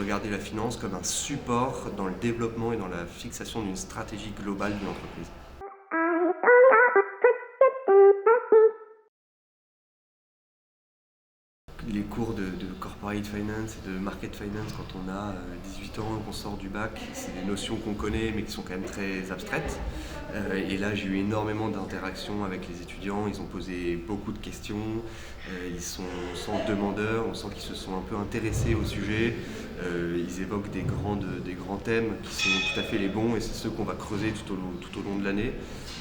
regarder la finance comme un support dans le développement et dans la fixation d'une stratégie globale d'une entreprise. Les cours de corporate finance et de market finance quand on a 18 ans, qu'on sort du bac, c'est des notions qu'on connaît mais qui sont quand même très abstraites. Et là, j'ai eu énormément d'interactions avec les étudiants, ils ont posé beaucoup de questions, on sent demandeurs, on sent qu'ils se sont un peu intéressés au sujet, ils évoquent des grands thèmes qui sont tout à fait les bons et c'est ceux qu'on va creuser tout au long de l'année.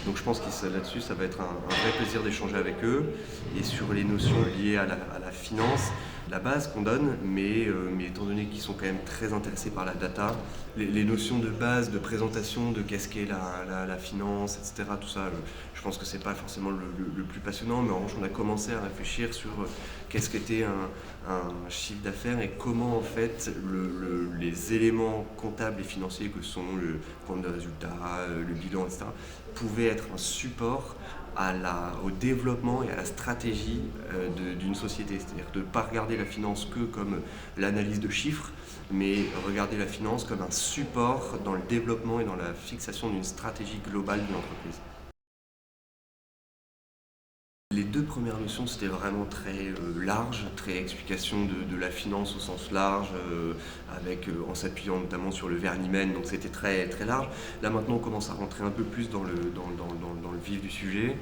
Donc je pense que là-dessus, ça va être un vrai plaisir d'échanger avec eux. Et sur les notions liées à la finance, la base qu'on donne, mais étant donné qu'ils sont quand même très intéressés par la data, les notions de base, de présentation, de qu'est-ce qu'est la finance, etc., tout ça, je pense que c'est pas forcément le plus passionnant, mais en revanche, on a commencé à réfléchir sur qu'est-ce qu'était un chiffre d'affaires et comment en fait les éléments comptables et financiers que sont le compte de résultat, le bilan, etc., pouvaient être un support au développement et à la stratégie d'une société. C'est-à-dire de ne pas regarder la finance que comme l'analyse de chiffres, mais regarder la finance comme un support dans le développement et dans la fixation d'une stratégie globale d'une entreprise. Les deux premières notions, c'était vraiment très large, très explication de la finance au sens large, en s'appuyant notamment sur le verbe humain, donc c'était très, très large. Là maintenant, on commence à rentrer un peu plus dans le vif du sujet.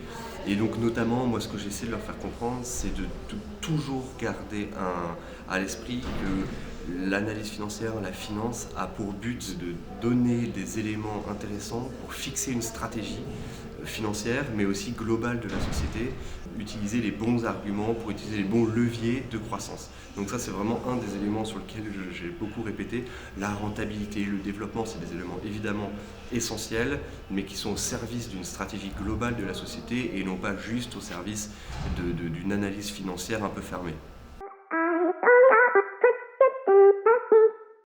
Et donc notamment, moi ce que j'essaie de leur faire comprendre, c'est de toujours garder à l'esprit que l'analyse financière, la finance, a pour but de donner des éléments intéressants pour fixer une stratégie financière, mais aussi globale de la société, utiliser les bons arguments pour utiliser les bons leviers de croissance. Donc ça, c'est vraiment un des éléments sur lesquels j'ai beaucoup répété. La rentabilité, le développement, c'est des éléments évidemment essentiels, mais qui sont au service d'une stratégie globale de la société et non pas juste au service d'une analyse financière un peu fermée.